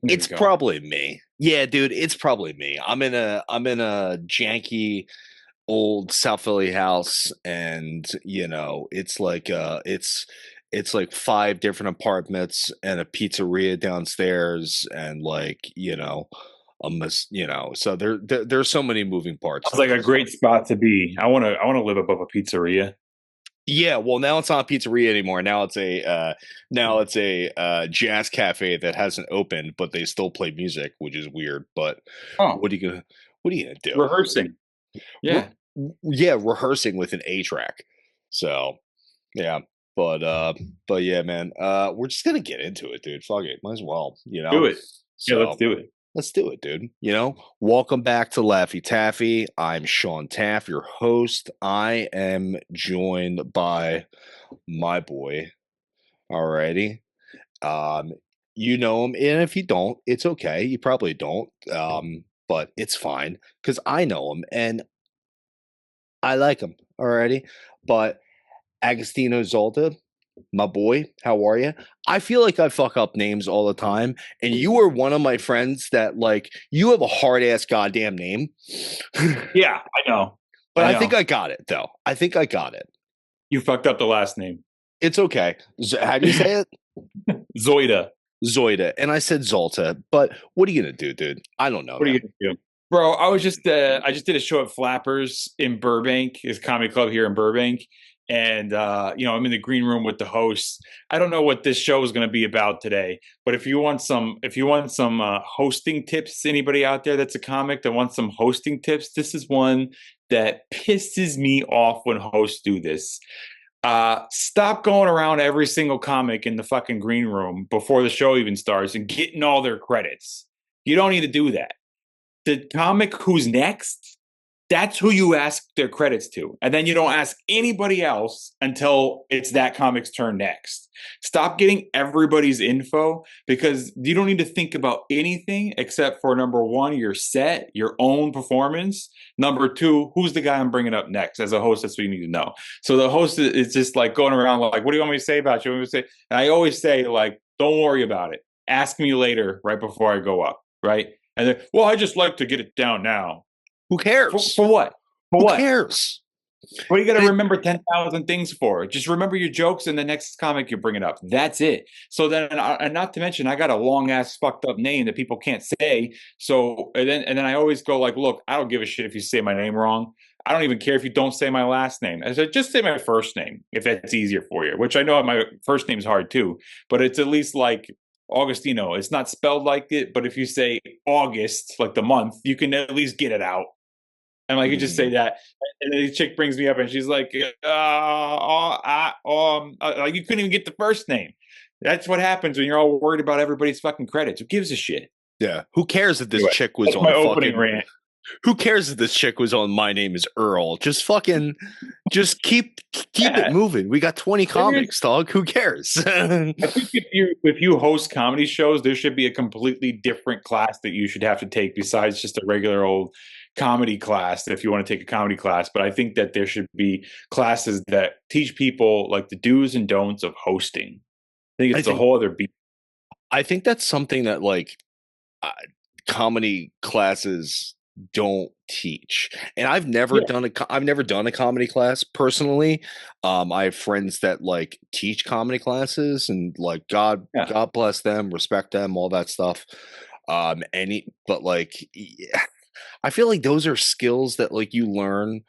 There we It's go. probably me. Yeah, dude, it's probably me. I'm in a janky old South Philly house, and it's like five different apartments and a pizzeria downstairs, and so there's so many moving parts Sounds to like a this. great spot to be. I wanna live above a pizzeria. Yeah, well, now it's not a pizzeria anymore. Now it's a jazz cafe that hasn't opened, but they still play music, which is weird. But Oh, what are you gonna what are you gonna do? rehearsing. Re- Yeah, yeah, rehearsing with an A track. So yeah, but but yeah, man. We're just gonna get into it, dude. Fuck it, might as well, do it. Yeah, let's So do it. let's do it, dude. Welcome back to Laffy Taffy. I'm Sean Taff, your host. I am joined by my boy. Alrighty. Um, you know him, and if you don't, it's okay. You probably don't. But it's fine because I know him and I like him. Alrighty. But Agostino Zoida, my boy, how are you? I feel like I fuck up names all the time, and you are one of my friends that you have a hard ass goddamn name. Yeah, I know. But I I think know. I got it though. I think I got it. You fucked up the last name. It's okay. How do you say it? Zoida. Zoida, and I said Zolta, but what are you gonna do, dude? I don't know, What are you man. gonna do? Bro, I just did a show at Flappers in Burbank, his comedy club here in Burbank. And I'm in the green room with the hosts. I don't know what this show is going to be about today, but if you want some hosting tips, anybody out there that's a comic that wants some hosting tips, this is one that pisses me off when hosts do this. Stop going around every single comic in the fucking green room before the show even starts and getting all their credits. You don't need to do that. The comic who's next, that's who you ask their credits to. And then you don't ask anybody else until it's that comic's turn next. Stop getting everybody's info because you don't need to think about anything except for number one, your set, your own performance. Number two, who's the guy I'm bringing up next? As a host, that's what you need to know. So the host is just like going around like, what do you want me to say about you? What do you want me to say? And I always say, like, don't worry about it. Ask me later, right before I go up, right? And then, well, I just like to get it down now. Who For, cares? for what? For Who what? cares? What are you going to It, remember 10,000 things for? Just remember your jokes and the next comic you bring it up. That's it. So then, and not to mention, I got a long ass fucked up name that people can't say. So, and then I always go like, look, I don't give a shit if you say my name wrong. I don't even care if you don't say my last name. I said, just say my first name if that's easier for you, which I know my first name's hard too, but it's at least like Augustino. It's not spelled like it, but if you say August, like the month, you can at least get it out. And like you just say mm, that, and then the chick brings me up, and she's like, like you couldn't even get the first name. That's what happens when you're all worried about everybody's fucking credits. Who gives a shit? yeah. Who cares if this Anyway, chick was that's my on opening fucking rant. who cares if this chick was on My Name is Earl? Just keep it Yeah, moving. We got 20 there's. comics, dog. Who cares? I think if you host comedy shows, there should be a completely different class that you should have to take besides just a regular old comedy class if you want to take a comedy class. But I think that there should be classes that teach people like the do's and don'ts of hosting. I think I it's a think whole other beat. I think that's something that uh, comedy classes don't teach. And Yeah, I've never done a comedy class personally. I have friends that teach comedy classes, and yeah. God bless them, respect them, all that stuff. But I feel like those are skills that you learn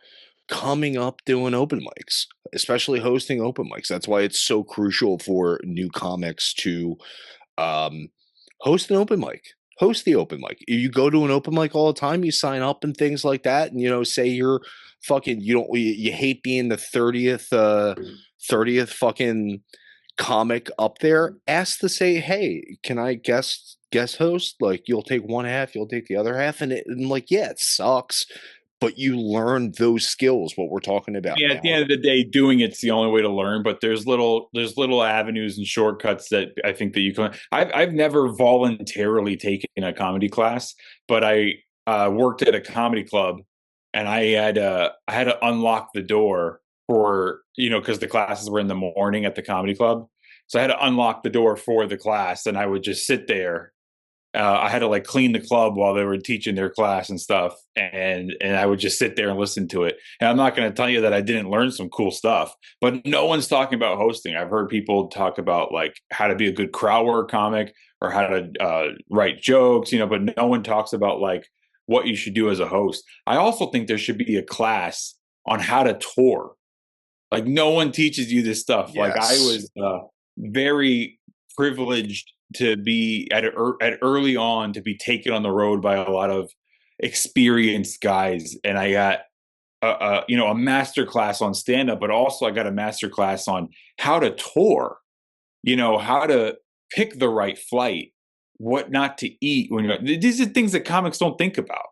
coming up doing open mics, especially hosting open mics. That's why it's so crucial for new comics to um, host an open mic. Host the open mic. You go to an open mic all the time. You sign up and things like that, and say you're fucking. You hate being the 30th fucking comic up there. Ask to say, hey, can I guest host? Like you'll take one half, you'll take the other half, and yeah, it sucks, but you learn those skills. What we're talking about Yeah, at the now. end of the day, doing it's the only way to learn. But there's little avenues and shortcuts that I think that you can. I've never voluntarily taken a comedy class, but I worked at a comedy club, and I had to unlock the door for because the classes were in the morning at the comedy club, so I had to unlock the door for the class, and I would just sit there I had to like clean the club while they were teaching their class and stuff, and I would just sit there and listen to it. And I'm not going to tell you that I didn't learn some cool stuff, but no one's talking about hosting. I've heard people talk about like how to be a good crowd work comic or how to write jokes, you know, but no one talks about like what you should do as a host. I also think there should be a class on how to tour. Like no one teaches you this stuff. Like I Yes. was very privileged to be at early on to be taken on the road by a lot of experienced guys, and I got a master class on stand up, but also I got a master class on how to tour. You know how to pick the right flight, what not to eat when you're. These are things that comics don't think about.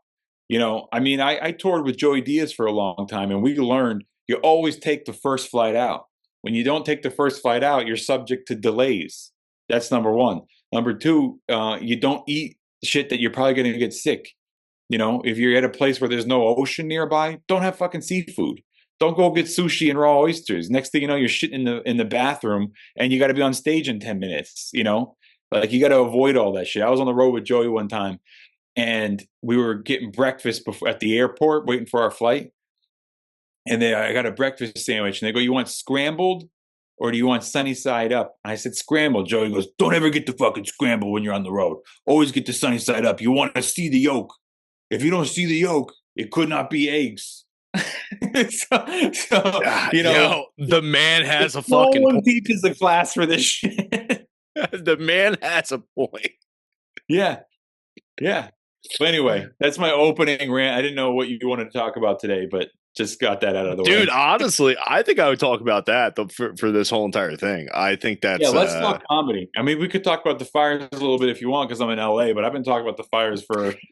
You know, I mean, I toured with Joey Diaz for a long time, and we learned you always take the first flight out. When you don't take the first flight out, you're subject to delays. That's number one. Number two, you don't eat shit that you're probably going to get sick. You know, if you're at a place where there's no ocean nearby, don't have fucking seafood. Don't go get sushi and raw oysters. Next thing you know, you're shitting in the bathroom, and you got to be on stage in 10 minutes. You know, like you got to avoid all that shit. I was on the road with Joey one time, and we were getting breakfast before at the airport, waiting for our flight. And I got a breakfast sandwich, and they go, "You want scrambled, or do you want sunny side up?" And I said, "Scrambled." Joey goes, "Don't ever get the fucking scramble when you're on the road. Always get the sunny side up. You want to see the yolk. If you don't see the yolk, it could not be eggs." so you know, Yo, the man has a no fucking one point. teaches a class for this shit. The man has a point. Yeah, yeah. But anyway, that's my opening rant. I didn't know what you wanted to talk about today, but just got that out of the Dude, way. honestly, I think I would talk about that for this whole entire thing. I think Yeah, that's let's talk comedy. I mean, we could talk about the fires a little bit if you want, because I'm in LA. But I've been talking about the fires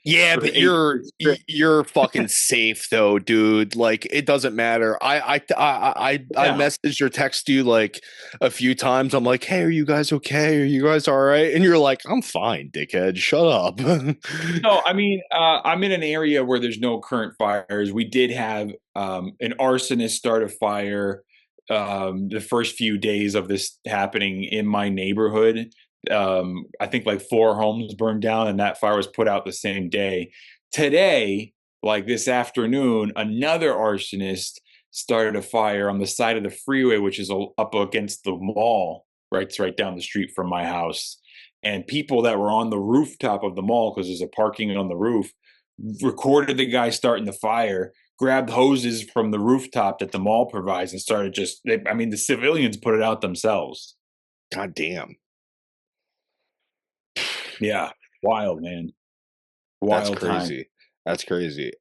yeah, for but 8 years straight. you're fucking safe though, dude. Like it doesn't matter. I Yeah. messaged or text you like a few times. I'm like, hey, are you guys okay? Are you guys all right? And you're like, I'm fine, dickhead. Shut up. No, I mean, I'm in an area where there's no current fires. We did have an arsonist start a fire the first few days of this happening in my neighborhood. I think like 4 homes burned down, and that fire was put out the same day. Today, like this afternoon, another arsonist started a fire on the side of the freeway, which is up against the mall, right? It's right down the street from my house, and people that were on the rooftop of the mall, because there's a parking on the roof, recorded the guy starting the fire, grabbed hoses from the rooftop that the mall provides, and started I mean, the civilians put it out themselves. God damn. Yeah, wild, man. That's Wild time. crazy. That's crazy.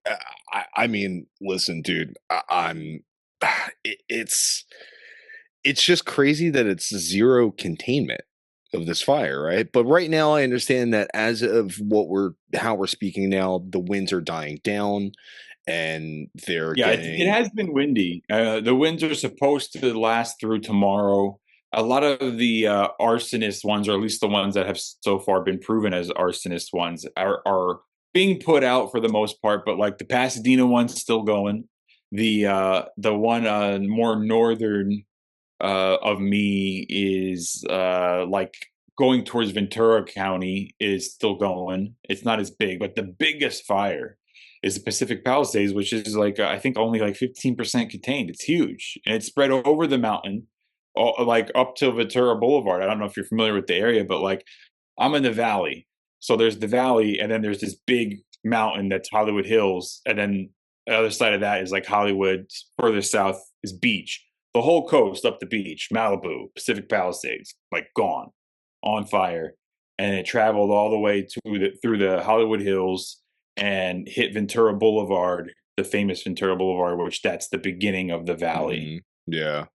I mean, listen, dude. I'm. It's just crazy that it's zero containment of this fire, right? But right now, I understand that as of how we're speaking now, the winds are dying down, and they're Yeah, it getting has been windy. The winds are supposed to last through tomorrow. A lot of the arsonist ones, or at least the ones that have so far been proven as arsonist ones, are being put out for the most part. But like the Pasadena one's still going. The one more northern of me is like going towards Ventura County is still going. It's not as big, but the biggest fire is the Pacific Palisades, which is like I think only like 15% contained. It's huge, and it's spread over the mountain, like up to Ventura Boulevard. I don't know if you're familiar with the area, but like I'm in the valley, so there's the valley, and then there's this big mountain that's Hollywood Hills, and then the other side of that is like Hollywood. Further south is beach. The whole coast up the beach, Malibu, Pacific Palisades, like gone, on fire, and it traveled all the way to through the Hollywood Hills and hit Ventura Boulevard, the famous Ventura Boulevard, which that's the beginning of the valley, yeah.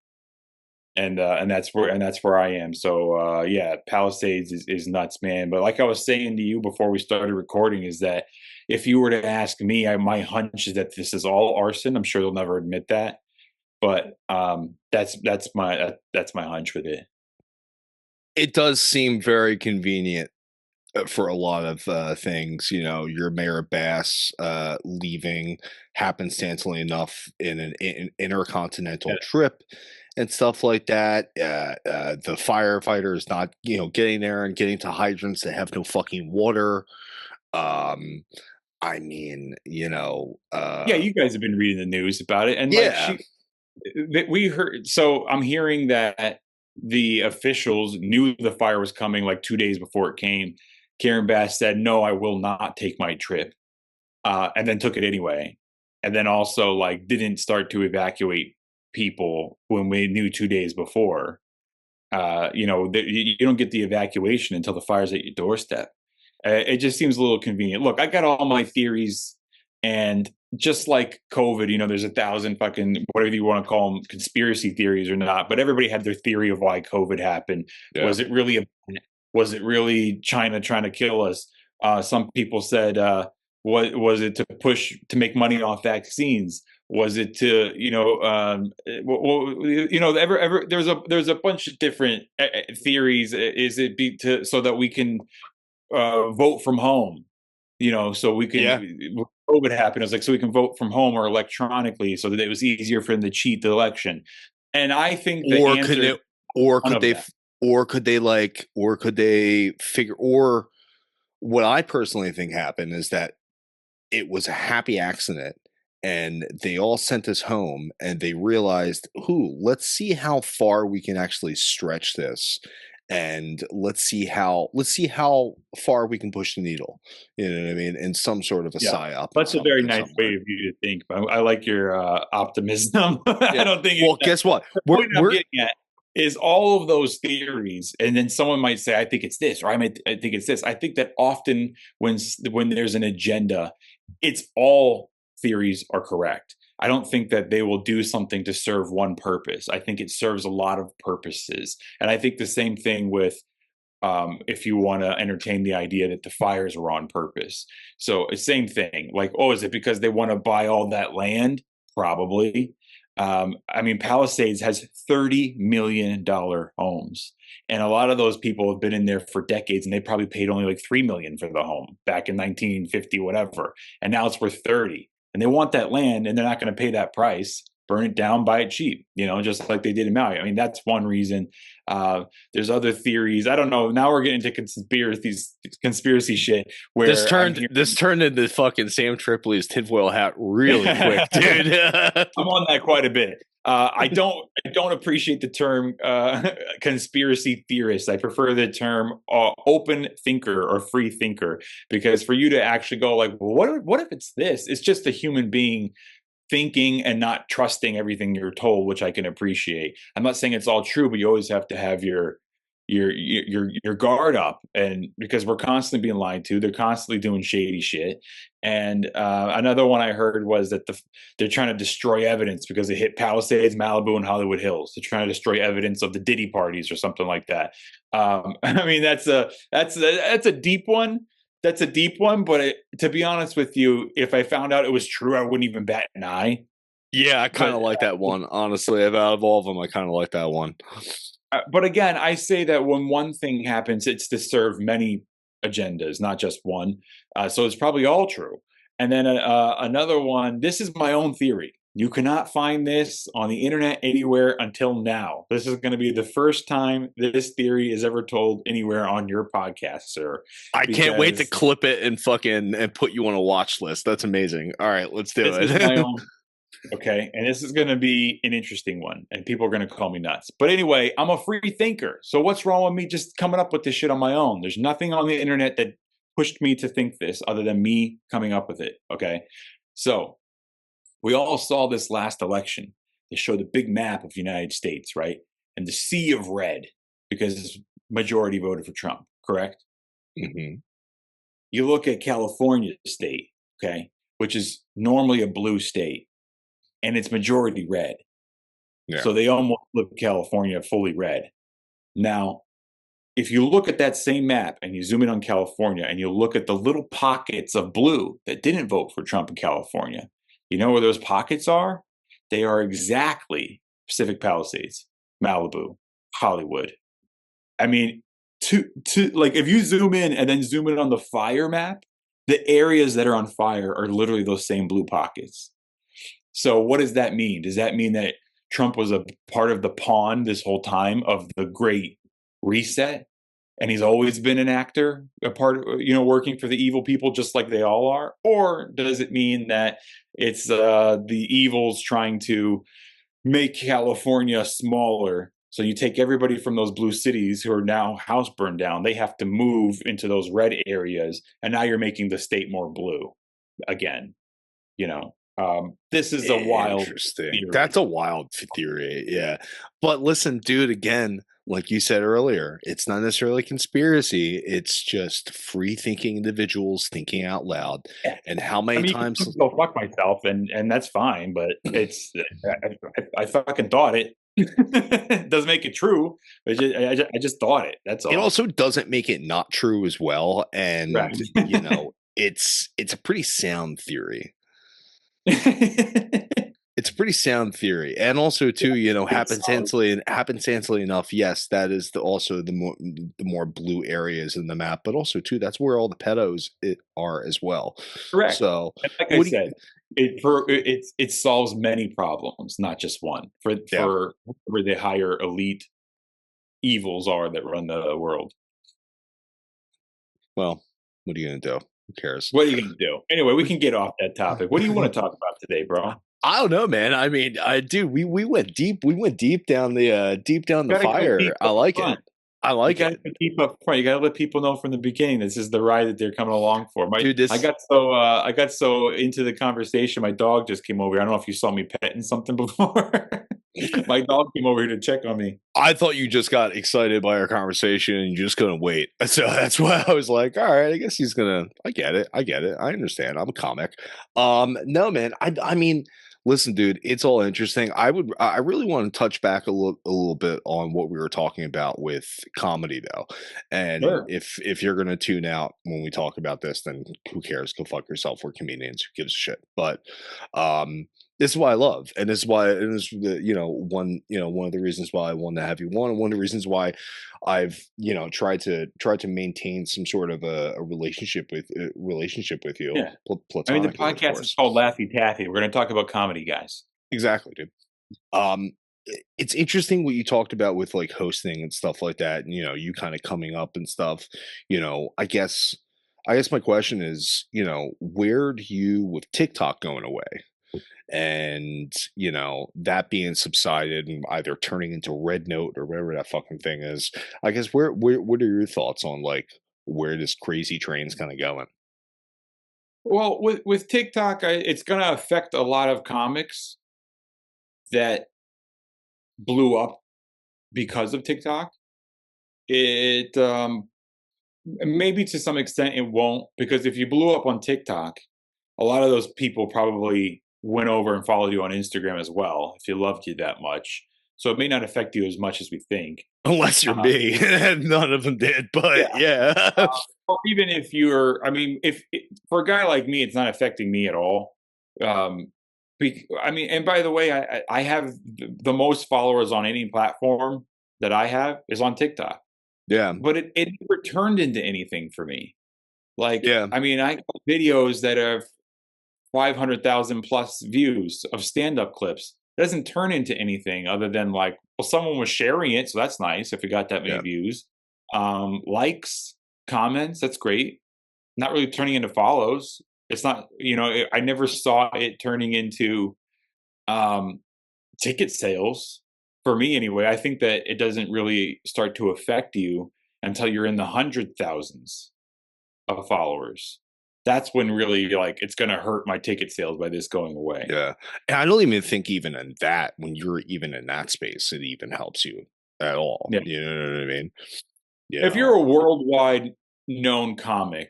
and that's where I am. So yeah, Palisades is nuts, man. But like I was saying to you before we started recording, is that if you were to ask me, my hunch is that this is all arson. I'm sure they'll never admit that, but that's my hunch with it. It does seem very convenient for a lot of things. You know, your Mayor Bass leaving happenstancely enough in an intercontinental Yeah. trip, and stuff like that. The firefighters not, getting there and getting to hydrants that have no fucking water. Um, I mean, Yeah, you guys have been reading the news about it, and like yeah, we heard. So I'm hearing that the officials knew the fire was coming like 2 days before it came. Karen Bass said, "No, I will not take my trip," and then took it anyway. And then also like didn't start to evacuate people when we knew 2 days before. You don't get the evacuation until the fire's at your doorstep. It just seems a little convenient. Look, I got all my theories, and just like COVID, there's a thousand fucking whatever you want to call them, conspiracy theories or not. But everybody had their theory of why COVID happened. yeah. Was it really China trying to kill us? Some people said, what was it to make money off vaccines? Was it to there's a bunch of different theories. Is it be to so that we can vote from home? So we can. Yeah. COVID happened. It was like so we can vote from home or electronically, so that it was easier for them to cheat the election. And I think the Or could answer is it, or none could of they, that. or could they figure, or what I personally think happened is that it was a happy accident and they all sent us home and they realized, let's see how far we can actually stretch this, and let's see how far we can push the needle. You know what I mean? In some sort of a Yeah, psyop that's a very nice somewhere. way of you to think. But I like your optimism. I Yeah. don't think Well, guess what? the point I'm getting at is all of those theories, and then someone might say, "I think it's this," or I think it's this." I think that often when there's an agenda, it's all theories are correct. I don't think that they will do something to serve one purpose. I think it serves a lot of purposes, and I think the same thing with if you want to entertain the idea that the fires were on purpose. So same thing. Like, oh, is it because they want to buy all that land? Probably. I mean, Palisades has $30 million homes, and a lot of those people have been in there for decades, and they probably paid only like 3 million for the home back in 1950, whatever, and now it's worth 30. And they want that land, and they're not going to pay that price. Burn it down, buy it cheap, just like they did in Maui. I mean, that's one reason. There's other theories. I don't know. Now we're getting into conspiracy shit This where I'm turned hearing. this turned into fucking Sam Tripoli's tinfoil hat really quick, dude. I'm on that quite a bit. I don't appreciate the term conspiracy theorist. I prefer the term open thinker or free thinker, because for you to actually go like, well, what if it's this? It's just a human being thinking and not trusting everything you're told, which I can appreciate. I'm not saying it's all true, but you always have to have your guard up, and because we're constantly being lied to, they're constantly doing shady shit. And another one I heard was that they're trying to destroy evidence because it hit Palisades, Malibu, and Hollywood Hills. They're trying to destroy evidence of the Diddy parties or something like that. I mean, that's a deep one. That's a deep one, but to be honest with you, if I found out it was true, I wouldn't even bat an eye. Yeah, I kind But of like that one. Honestly, out of all of them, I kind of like that one. but again, I say that when one thing happens, it's to serve many agendas, not just one. So it's probably all true. And then another one. This is my own theory. You cannot find this on the internet anywhere until now. This is going to be the first time this theory is ever told anywhere on your podcast, sir. I can't wait to Because clip it and put you on a watch list. That's amazing. All right, let's do this is my it. own. Okay. And this is going to be an interesting one, and people are going to call me nuts. But anyway, I'm a free thinker. So what's wrong with me just coming up with this shit on my own? There's nothing on the internet that pushed me to think this other than me coming up with it. Okay. So we all saw this last election. They showed the big map of the United States, right? And the sea of red, because majority voted for Trump, correct? Mhm. You look at California state, okay, which is normally a blue state, and it's majority red. Yeah. So they almost flip California fully red. Now, if you look at that same map and you zoom in on California and you look at the little pockets of blue that didn't vote for Trump in California, you know where those pockets are? They are exactly Pacific Palisades, Malibu, Hollywood. I mean, to like if you zoom in and then zoom in on the fire map, the areas that are on fire are literally those same blue pockets. So what does that mean? Does that mean that Trump was a part of the pawn this whole time of the Great Reset, and he's always been an actor, a part of, working for the evil people, just like they all are? Or does it mean that it's the evils trying to make California smaller? So you take everybody from those blue cities who are now house burned down, they have to move into those red areas, and now you're making the state more blue again. This is a wild Interesting. theory. That's a wild theory. Yeah. But listen, dude, again, like you said earlier, it's not necessarily conspiracy. It's just free thinking individuals thinking out loud. Yeah. And how I many mean, you times can go fuck myself, and that's fine, but I fucking thought it. Doesn't make it true. I just thought it. That's it all. also doesn't make it not true as well. And, Right. it's a pretty sound theory. It's a pretty sound theory, and also too, It's solid. happenstantly enough, yes, that is also the more blue areas in the map, but also too, that's where all the pedos are as well. Correct. So, And like I what do you? said, it solves many problems, not just one. Yeah, For where the higher elite evils are that run the world. well, what are you gonna do? Who cares? What are you gonna do? Anyway, we can get off that topic. What do you want to talk about today, bro? I don't know, man. I mean, I do. We went deep. We went deep down the Gotta go fire. deep I up like it. front. I You like it, gotta keep up front. You gotta let people know from the beginning this is the ride that they're coming along for. My dude. I This got so into the conversation. My dog just came over here. I don't know if you saw me petting something before. My dog came over here to check on me. I thought you just got excited by our conversation and you just couldn't wait. So that's why I was like, all right, I guess he's gonna I get it. I get it. I understand. I'm a comic. No man, I mean, listen, dude, it's all interesting. I really want to touch back a little bit on what we were talking about with comedy though. And Sure. if you're gonna tune out when we talk about this, then who cares? Go fuck yourself. We're comedians. Who gives a shit? But um this is why I love, and this is why, and this is one of the reasons why I wanted to have you on, and one of the reasons why I've tried to maintain some sort of a relationship with you, Yeah. I mean, the platonically, of podcast is course. called Laffy Taffy. We're gonna talk about comedy, guys. Exactly, dude. It's interesting what you talked about with like hosting and stuff like that, and you kind of coming up and stuff. I guess my question is, where do you with TikTok going away? And that being subsided and either turning into red note or whatever that fucking thing is, I guess where what are your thoughts on like where this crazy train's kind of going? Well, with TikTok, it's gonna affect a lot of comics that blew up because of TikTok. It maybe to some extent it won't, because if you blew up on TikTok, a lot of those people probably went over and followed you on Instagram as well if you loved you that much. So it may not affect you as much as we think. Unless you're Uh, me. None of them did, but yeah. yeah. Or even if you're, I mean, if for a guy like me, it's not affecting me at all. Um, I mean, and by the way, I have the most followers on any platform that I have is on TikTok, Yeah. but it never turned into anything for me. Like, Yeah. I mean, I got videos that have 500,000 plus views of stand-up clips. It doesn't turn into anything other than like, well, someone was sharing it, so that's nice if it got that many Yeah. views. Likes, comments, that's great. Not really turning into follows. It's not, I never saw it turning into um, ticket sales for me anyway. I think that it doesn't really start to affect you until you're in the hundred thousands of followers. That's when really like it's going to hurt my ticket sales by this going away. Yeah. And I don't even think even in that, when you're even in that space, it even helps you at all. Yeah. You know what I mean? You If know. you're a worldwide known comic,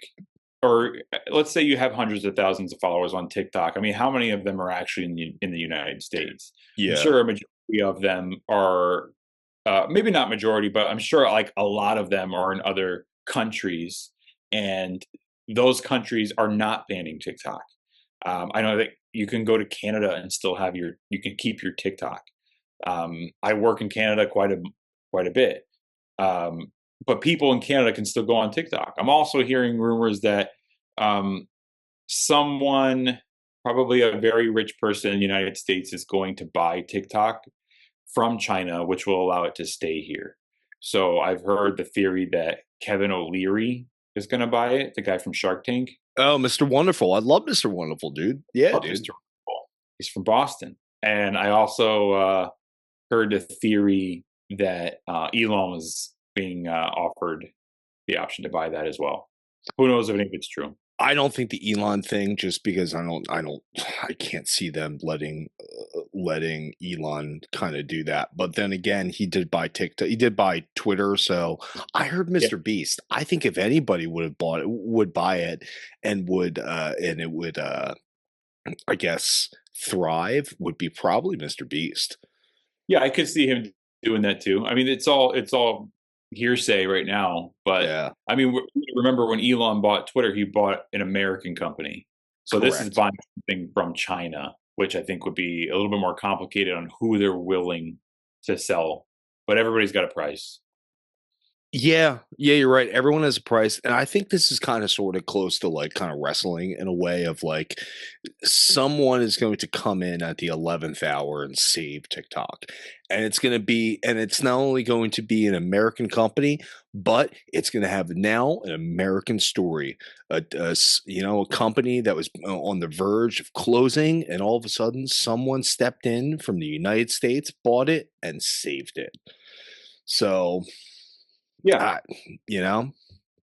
or let's say you have hundreds of thousands of followers on TikTok, I mean, how many of them are actually in the United States? I'm Yeah. sure a majority of them are, maybe not majority, but I'm sure like a lot of them are in other countries, and those countries are not banning TikTok. I know that you can go to Canada and still have you can keep your TikTok. I work in Canada quite a bit, um, but people in Canada can still go on TikTok. I'm also hearing rumors that um, someone, probably a very rich person in the United States, is going to buy TikTok from China, which will allow it to stay here. So I've heard the theory that Kevin O'Leary is going to buy it, the guy from Shark Tank. Oh, Mr. Wonderful. I love Mr. Wonderful, dude. Yeah, Love dude. Mr. Wonderful. He's from Boston. And I also heard the theory that Elon was being offered the option to buy that as well. Who knows if any of it's true? I don't think the Elon thing, just because I can't see them letting Elon kind of do that. But then again, he did buy TikTok, he did buy Twitter. So I heard Yeah, Mr. Beast. I think if anybody would have bought it, would buy it, and it would, I guess, thrive, would be probably Mr. Beast. yeah, I could see him doing that too. I mean, it's all hearsay right now, but Yeah, I mean, remember when Elon bought Twitter, he bought an American company. So this is correct. buying something from China, which I think would be a little bit more complicated on who they're willing to sell. But everybody's got a price. Yeah, yeah, you're right. Everyone has a price, and I think this is kind of sort of close to like kind of wrestling in a way of like someone is going to come in at the 11th hour and save TikTok. And it's going to be, and it's not only going to be an American company, but it's going to have now an American story. A company that was on the verge of closing, and all of a sudden someone stepped in from the United States, bought it, and saved it. So, Yeah, I, you know,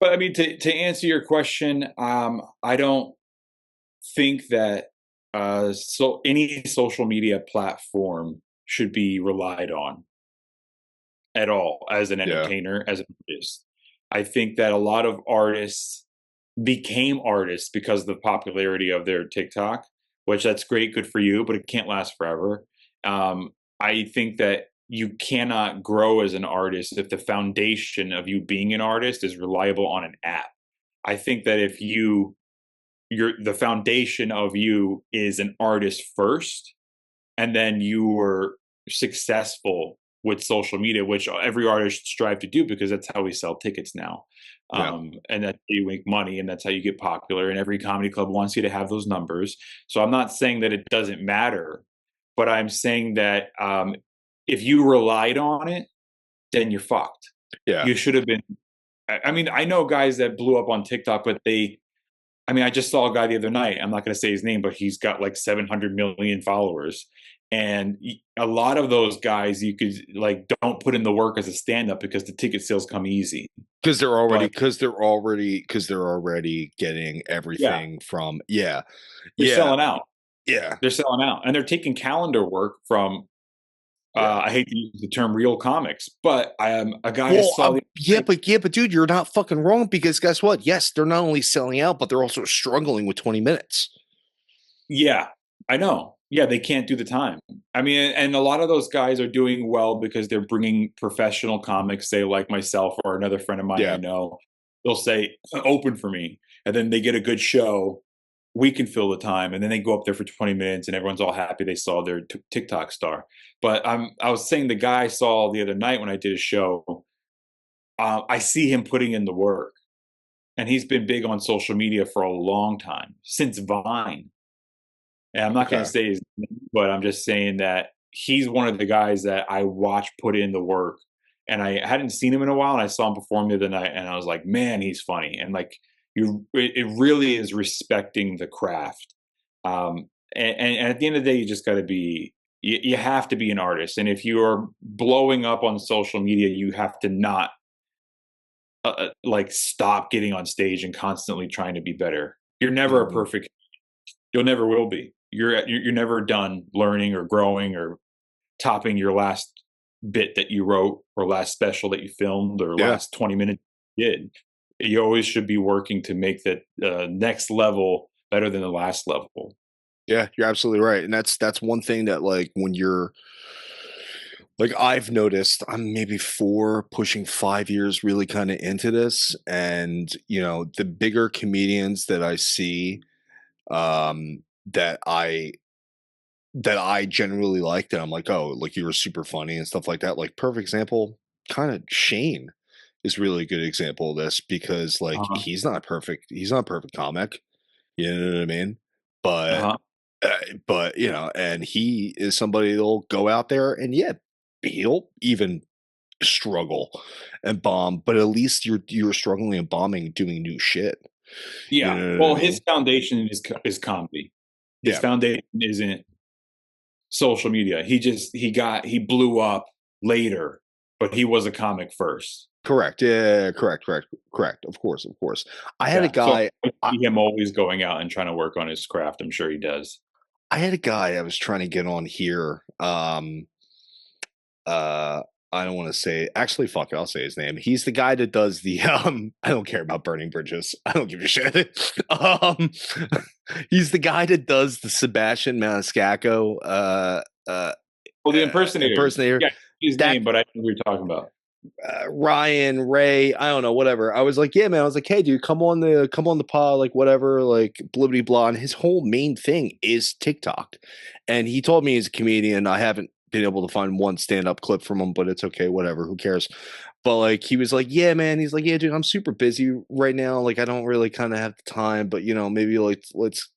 but I mean, to answer your question, I don't think that so any social media platform should be relied on at all as an yeah, entertainer, as an artist. I think that a lot of artists became artists because of the popularity of their TikTok, which that's great, good for you, but it can't last forever. I think that you cannot grow as an artist if the foundation of you being an artist is reliable on an app. I think that if the foundation of you is an artist first, and then you were successful with social media, which every artist strive to do because that's how we sell tickets now. yeah, And that's how you make money and that's how you get popular. And every comedy club wants you to have those numbers. So I'm not saying that it doesn't matter, but I'm saying that if you relied on it, then you're fucked. yeah. You should have been. I mean, I know guys that blew up on TikTok, but I mean, I just saw a guy the other night. I'm not going to say his name, but he's got like 700 million followers. And a lot of those guys, you could like, don't put in the work as a stand up because the ticket sales come easy. But Because they're already getting yeah, everything from, yeah, they're yeah, selling out. yeah. They're selling out. And they're taking calendar work from, Yeah. I hate to use the term real comics, but I am a guy I Well, saw the other night. yeah, but dude, you're not fucking wrong, because guess what? Yes, they're not only selling out, but they're also struggling with 20 minutes. Yeah, I know. Yeah, they can't do the time. I mean, and a lot of those guys are doing well because they're bringing professional comics, say like myself or another friend of mine I Yeah, know. They'll say, open for me. And then they get a good show. We can fill the time. And then they go up there for 20 minutes and everyone's all happy they saw their TikTok star. But I was saying the guy I saw the other night when I did a show, I see him putting in the work. And he's been big on social media for a long time, since Vine. And I'm not going to okay. say his name, but I'm just saying that he's one of the guys that I watch put in the work. And I hadn't seen him in a while, and I saw him perform the other night, and I was like, man, he's funny. And like, it really is respecting the craft. And at the end of the day, you just got to be, you have to be an artist. And if you are blowing up on social media, you have to not like stop getting on stage and constantly trying to be better. You're never a Mhm. perfect. You'll never will be. You're never done learning or growing or topping your last bit that you wrote or last special that you filmed or Yeah, last 20 minutes you did. You always should be working to make that next level better than the last level. yeah, you're absolutely right. And that's one thing that, like, when you're like, I've noticed I'm maybe 4 pushing 5 years really kind of into this, and the bigger comedians that I see, that I generally like, that I'm like, "Oh, like, you were super funny," and stuff like that. Like, perfect example, kinda Shane is really a good example of this, because, like, Uh-huh. he's not a perfect comic, you know what I mean? But, Uh-huh. and he is somebody that'll go out there and, yeah, he'll even struggle and bomb, but at least you're struggling and bombing, doing new shit. You Yeah. know what I Well, his mean? foundation is comedy. His Yeah. foundation isn't social media. He blew up later, but he was a comic first. Correct. Yeah, correct, correct, correct. Of course, of course. I had a Yeah. So guy I I, see him always going out and trying to work on his craft. I'm sure he does. I had a guy I was trying to get on here. Uh I don't want to say, actually, fuck it, I'll say his name. He's the guy that does the I don't care about burning bridges. I don't give a shit. He's the guy that does the Sebastian Maniscalco uh Well, the impersonator. impersonator. Yeah, his That name, but I know who you're talking about. Ryan, Ray, I don't know, whatever. I was like, yeah, man. I was like, hey, dude, come on the pod, like whatever, like blibbity blah. And his whole main thing is TikTok. And he told me he's a comedian. I haven't been able to find one stand up clip from him, but it's okay, whatever. Who cares? But like, he was like, yeah, man. He's like, yeah, dude, I'm super busy right now. Like, I don't really kind of have the time, but maybe like let's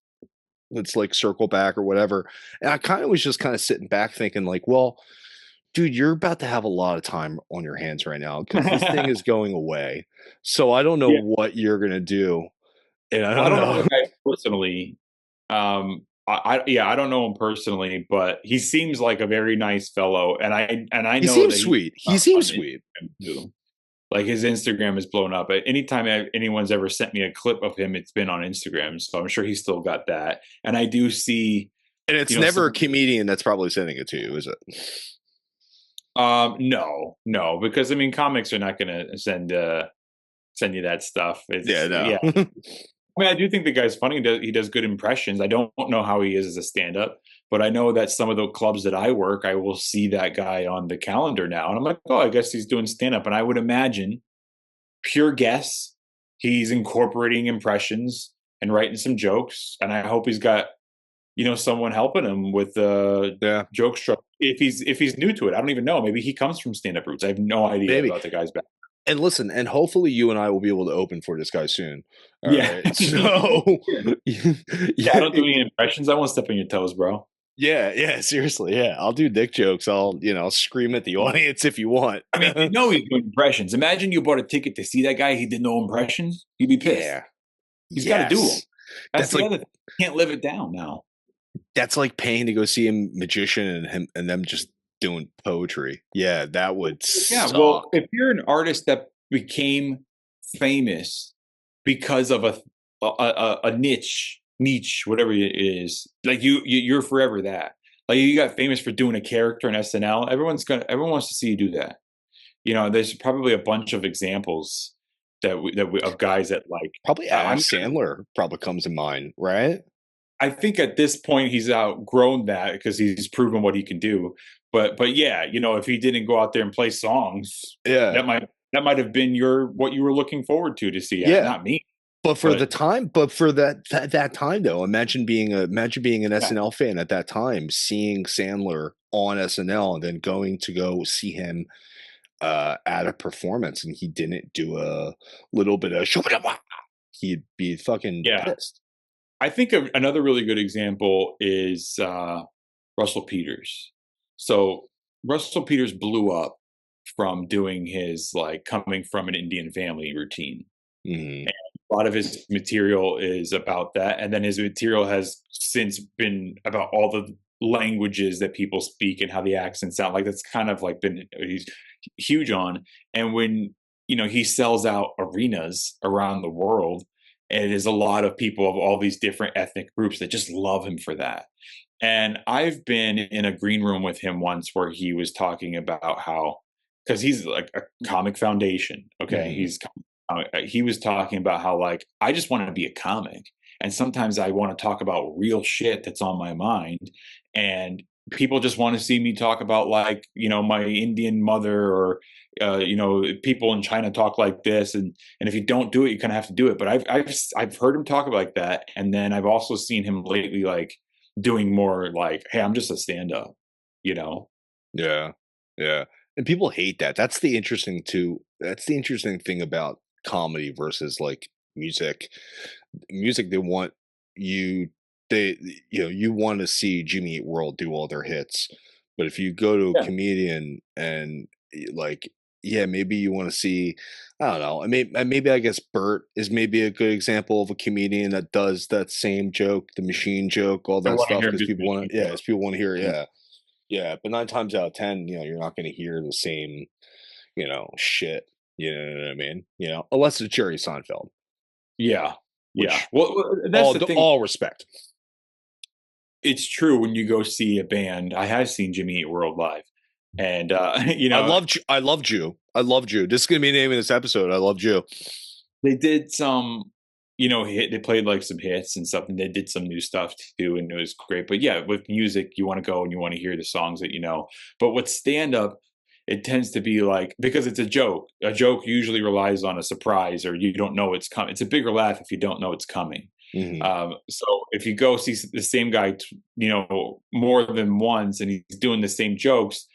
like circle back or whatever. And I kind of was just kind of sitting back thinking, like, well, dude, you're about to have a lot of time on your hands right now because this thing is going away. So I don't know Yeah. what you're gonna do, and I Well, I don't don't know know. the guy personally. Yeah, I don't know him personally, but he seems like a very nice fellow, and I He know seems that he's sweet. He seems on sweet. Instagram too. Like his Instagram is blown up. Anytime anyone's ever sent me a clip of him, it's been on Instagram. So I'm sure he's still got that. And I do see, And it's never a some. comedian that's probably sending it to you, is it? No, no, because I mean, comics are not going to send you that stuff. Yeah, It's no. yeah. I mean, I do think the guy's funny. He does good impressions. I don't know how he is as a stand-up, but I know that some of the clubs that I work, I will see that guy on the calendar now, and I'm like, oh, I guess he's doing stand-up. And I would imagine, pure guess, he's incorporating impressions and writing some jokes. And I hope he's got someone helping him with the Yeah, joke structure. If he's new to it, I don't even know. Maybe he comes from stand-up roots. I have no idea maybe. about the guy's back. And listen, and hopefully you and I will be able to open for this guy soon. All Yeah. right. So Yeah, I yeah, don't do any impressions. I won't step on your toes, bro. yeah, yeah, seriously. Yeah. I'll do dick jokes. I'll scream at the audience if you want. I mean, you know he's doing impressions. Imagine you bought a ticket to see that guy. He did no impressions. You'd be pissed. Yeah. He's got to do them. Yes. That's That's the like other thing. You can't live it down now. that's like paying to go see a magician and him and them just doing poetry. Yeah, that would Yeah. Well, suck. if you're an artist that became famous because of a niche, whatever it is, like you're forever that. Like you got famous for doing a character in SNL. Everyone wants to see you do that. There's probably a bunch of examples of guys that like. Probably Adam I'm Sandler probably comes in mind, right? I think at this point he's outgrown that because he's proven what he can do. But yeah, if he didn't go out there and play songs, Yeah. that might have been what you were looking forward to see. Yeah. Not me, But for the but time, but for that time though, imagine being an yeah, SNL fan at that time, seeing Sandler on SNL and then going to go see him at a performance and he didn't do a little bit of he'd be fucking yeah. pissed. I think another really good example is Russell Peters. So Russell Peters blew up from doing his like coming from an Indian family routine. Mhm. A lot of his material is about that, and then his material has since been about all the languages that people speak and how the accents sound. Like that's kind of like been he's huge on. And when he sells out arenas around the world, and it is a lot of people of all these different ethnic groups that just love him for that. And I've been in a green room with him once where he was talking about how, because he's like a comic foundation, okay? Mhm. He was talking about how like I just want to be a comic, and sometimes I want to talk about real shit that's on my mind, and people just want to see me talk about like my Indian mother or people in China talk like this, and if you don't do it, you kind of have to do it. But I've heard him talk like that, and then I've also seen him lately like doing more like, hey, I'm just a stand up, you know? Yeah. Yeah. And people hate that. That's the interesting thing about comedy versus like music. Music, they want you they you want to see Jimmy Eat World do all their hits. But if you go to a Yeah. comedian and like, yeah, maybe you want to see, I don't know. Maybe I guess Bert is maybe a good example of a comedian that does that same joke, the machine joke, all I that want to stuff, hear him because do the people want machine to, yeah, joke. because people want to hear, Mhm. yeah, yeah. But 9 times out of 10, you're not going to hear the same, shit. You know what I mean? Unless it's Jerry Seinfeld, Yeah. Yeah. which Well, that's the thing. all respect. It's true when you go see a band. I have seen Jimmy Eat World live, and I loved you. I loved you. This is gonna be the name of this episode. I loved you. they did some, they played like some hits and stuff, and they did some new stuff too, and it was great. But yeah, with music, you want to go and you want to hear the songs that you know. But with stand up, it tends to be like because it's a joke. A joke usually relies on a surprise, or you don't know it's coming. It's a bigger laugh if you don't know it's coming. Hmm. So if you go see the same guy, more than once, and he's doing the same jokes,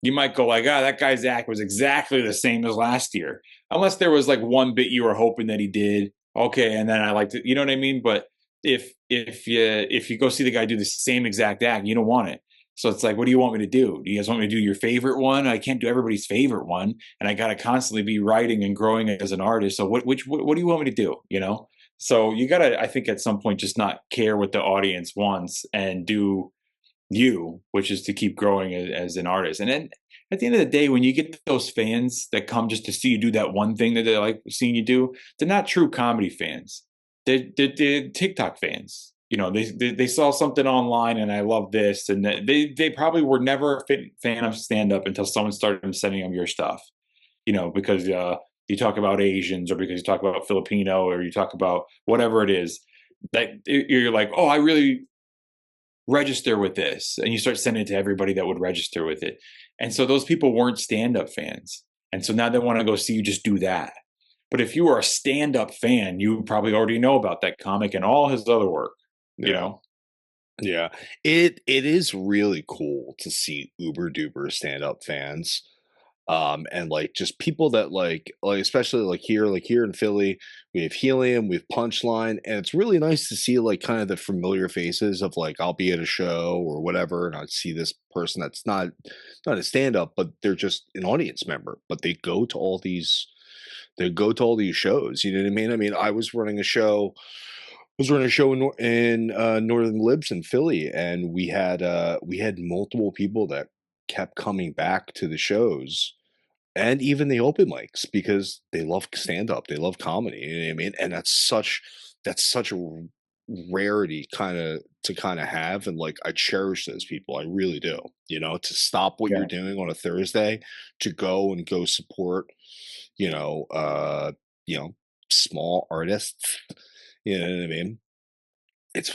you might go like, "Ah, that guy's act was exactly the same as last year." Unless there was like one bit you were hoping that he did, okay, and then I liked it. You know what I mean? But if you go see the guy do the same exact act, you don't want it. So it's like, what do you want me to do? Do you guys want me to do your favorite one? I can't do everybody's favorite one, and I got to constantly be writing and growing as an artist. So what do you want me to do? So you got to, I think, at some point, just not care what the audience wants and do you, which is to keep growing as an artist. And then at the end of the day, when you get those fans that come just to see you do that one thing that they like seeing you do, they're not true comedy fans. They're TikTok fans. They saw something online and I love this, and they probably were never a fan of stand up until someone started sending them your stuff. Because you talk about Asians, or because you talk about Filipino, or you talk about whatever it is that you're like, oh, I really register with this, and you start sending it to everybody that would register with it. And so those people weren't stand-up fans, and so now they want to go see you just do that. But if you were a stand-up fan, you probably already know about that comic and all his other work you Yeah. know Yeah. It is really cool to see uber duper stand up fans. And like just people that like especially like here in Philly, we have Helium, we have Punchline, and it's really nice to see like kind of the familiar faces of like I'll be at a show or whatever, and I see this person that's not a stand up, but they're just an audience member, but they go to all these shows. You know what I mean? I mean, I was running a show in Northern Libs in Philly, and we had multiple people that kept coming back to the shows and even the open mics because they love stand up, they love comedy. You know what I mean? And that's such a rarity to kind of have, and like I cherish those people. I really do. To stop what you're yeah. doing on a Thursday to go support, you know, uh, you know, small artists. You know what I mean? Yeah, It's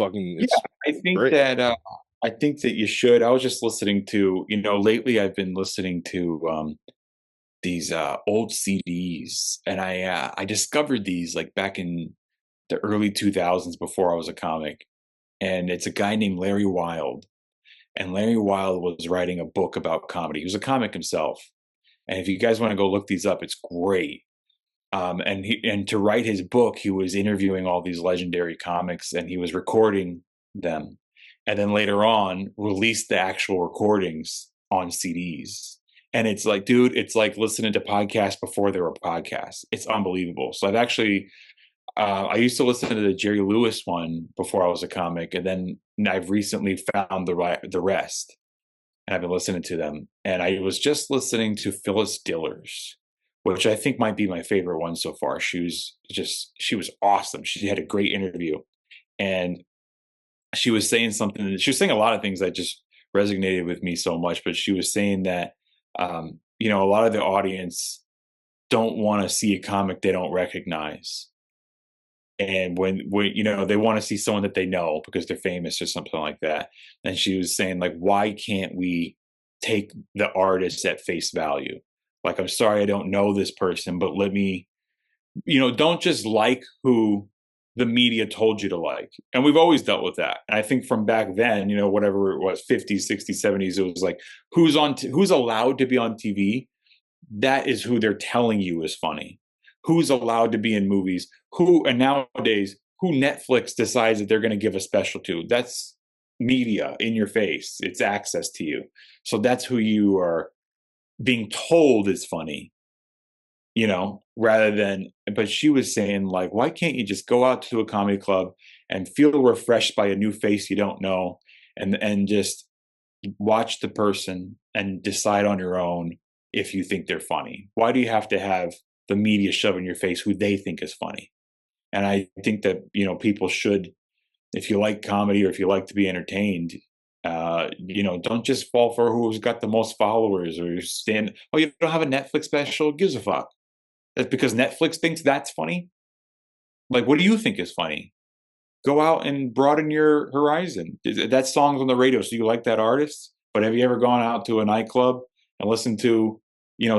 great. I think that you should. I was just listening to, lately I've been listening to these old CDs, and I discovered these like back in the early 2000s before I was a comic. And it's a guy named Larry Wilde. And Larry Wilde was writing a book about comedy. He was a comic himself. And if you guys want to go look these up, it's great. And to write his book, he was interviewing all these legendary comics, and he was recording them, and then later on released the actual recordings on CDs. And it's like, dude, it's like listening to podcasts before there were podcasts. It's unbelievable. So I used to listen to the Jerry Lewis one before I was a comic, and then I've recently found the rest, and I've been listening to them. And I was just listening to Phyllis Diller's, which I think might be my favorite one so far. She was awesome. She had a great interview, and she was saying something. She was saying a lot of things that just resonated with me so much. But she was saying that a lot of the audience don't want to see a comic they don't recognize, and when they want to see someone that they know because they're famous or something like that. And she was saying, like, why can't we take the artist at face value? Like, I'm sorry I don't know this person, but let me, don't just like who the media told you to like. And we've always dealt with that. And I think from back then, whatever it was, 50s, 60s, 70s, it was like, who's allowed to be on TV? That is who they're telling you is funny. Who's allowed to be in movies? And nowadays, who Netflix decides that they're going to give a special to? That's media in your face. It's access to you. So that's who you are being told is funny, rather than, but she was saying, like, why can't you just go out to a comedy club and feel refreshed by a new face you don't know, and just watch the person and decide on your own if you think they're funny? Why do you have to have the media shove in your face who they think is funny? And I think that, people should, if you like comedy or if you like to be entertained, don't just fall for who's got the most followers or oh, you don't have a Netflix special? Who gives a fuck? That's because Netflix thinks that's funny. Like, what do you think is funny? Go out and broaden your horizon. That song's on the radio, so you like that artist. But have you ever gone out to a nightclub and listened to,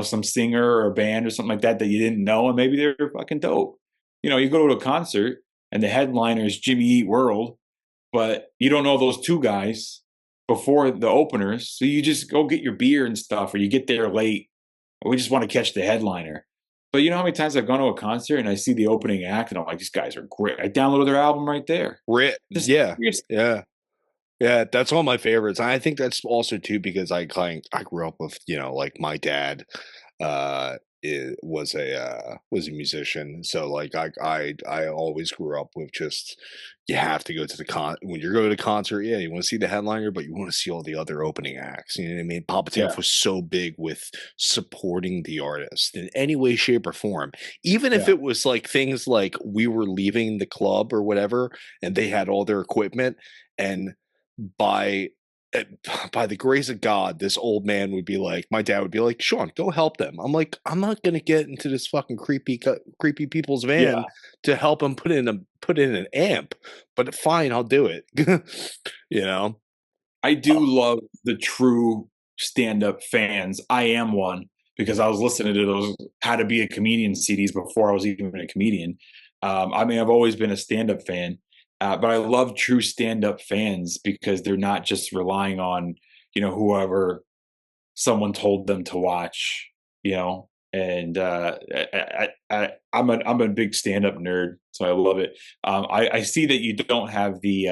some singer or a band or something like that you didn't know, and maybe they're fucking dope? You go to a concert and the headliner is Jimmy Eat World, but you don't know those two guys before the openers, so you just go get your beer and stuff, or you get there late, or we just want to catch the headliner. But you know how many times I've gone to a concert and I see the opening act and I'm like, these guys are great. I downloaded their album right there. Yeah, yeah. Yeah, that's one of my favorites. I think that's also too because I grew up with, like my dad uh was a musician. So like I always grew up with just you have to go to the when you're going to the concert, yeah, you want to see the headliner, but you want to see all the other opening acts. You know what I mean? Papa Yeah, Taff was so big with supporting the artist in any way, shape, or form. Even if yeah, it was like things like we were leaving the club or whatever, and they had all their equipment and by eh, by the grace of God, this old man would be like, my dad would be like, Sean, go help them. I'm like, I'm not gonna get into this fucking creepy people's yeah. van to help them put in an amp, but fine, I'll do it. you know, I do love the true stand-up fans. I am one because I was listening to those How to Be a Comedian CDs before I was even a comedian. I mean, I've always been a stand-up fan, but I love true stand-up fans because they're not just relying on, whoever someone told them to watch, And I'm a big stand-up nerd, so I love it. I see that you don't have the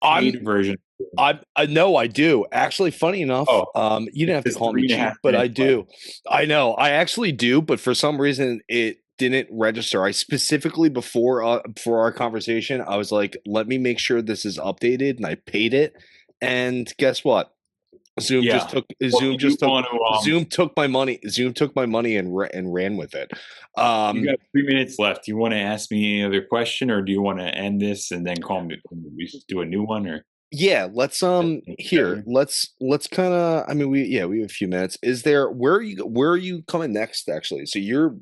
I'm paid version. I know I do. Actually, funny enough, Oh, you didn't it have to says call me three and a cheap, half but I minutes left. do. I know. I actually do, but for some reason it didn't register. I specifically before our conversation, I was like, let me make sure this is updated, and I paid it. And guess what? Zoom just Yeah. took Well, Zoom do you just took want to? Zoom took my money. Zoom took my money and and ran with it. You Um, got 3 minutes left. Do you want to ask me any other question, or do you want to end this and then call me? We just do a new one, or yeah, let's here. together? Let's kind of I mean we have a few minutes. Is there where are you coming next actually? So you're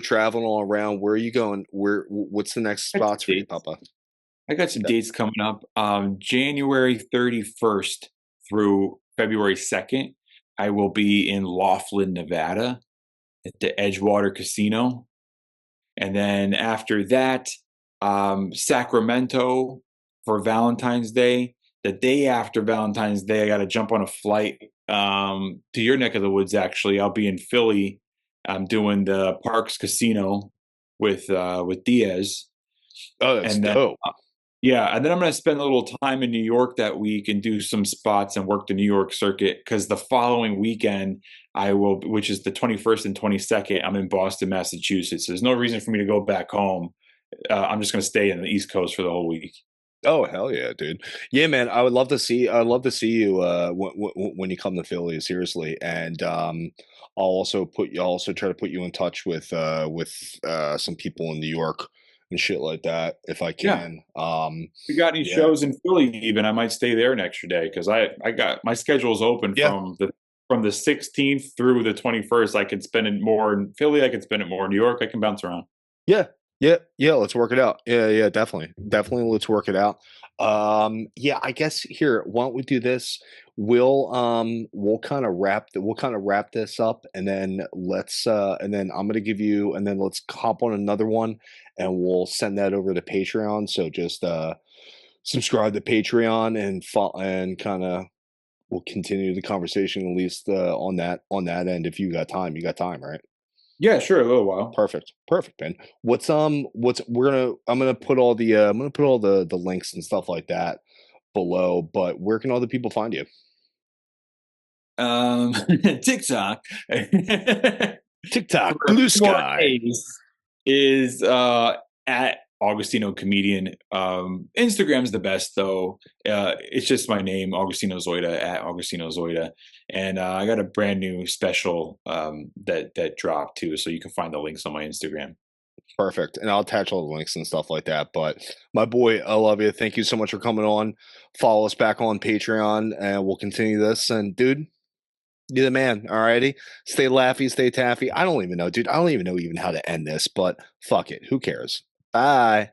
traveling all around. Where are you going? What's the next I got some spots for you, dates. Papa? I got some Yeah. dates coming up. January 31st through February 2nd. I will be in Laughlin, Nevada, at the Edgewater Casino. And then after that, Sacramento for Valentine's Day. The day after Valentine's Day, I got to jump on a flight to your neck of the woods. Actually, I'll be in Philly. I'm doing the Parks Casino with Diaz, Oh, that's and then dope. yeah, and then I'm going to spend a little time in New York that week and do some spots and work the New York circuit because the following weekend I will, which is the 21st and 22nd, I'm in Boston, Massachusetts. There's no reason for me to go back home. I'm just going to stay in the East Coast for the whole week. Oh hell yeah, dude! Yeah, man, I'd love to see you when you come to Philly. Seriously, and I'll also try to put you in touch with some people in New York and shit like that if I Yeah. can. If you got any Yeah, shows in Philly, even I might stay there an extra day because I got my schedule's open yeah, from the 16th through the 21st. I could spend it more in Philly. I could spend it more in New York. I can bounce around. yeah, yeah, yeah. Let's work it out. Yeah, yeah, definitely, definitely. Let's work it out. Yeah, I guess here. Why don't we do this? We'll kind of we'll kind of wrap this up, and then and then I'm gonna give you, and then let's hop on another one, and we'll send that over to Patreon. So just subscribe to Patreon and and kind of we'll continue the conversation at least on that end. If you got time, right? Yeah, sure, a little while. Perfect. Perfect, man. What's we're gonna I'm gonna put all the I'm gonna put all the links and stuff like that below, but where can all the people find you? TikTok TikTok, for a Blue few more Sky. days is at Augustino Comedian. Instagram's the best though. It's just my name, Augustino Zoida at Augustino Zoida, and I got a brand new special that dropped too, so you can find the links on my Instagram. Perfect. And I'll attach all the links and stuff like that. But my boy, I love you. Thank you so much for coming on. Follow us back on Patreon and we'll continue this. And dude, you're the man. All righty. Stay laffy, stay taffy. I don't even know, dude. I don't even know even how to end this, but fuck it. Who cares? Bye.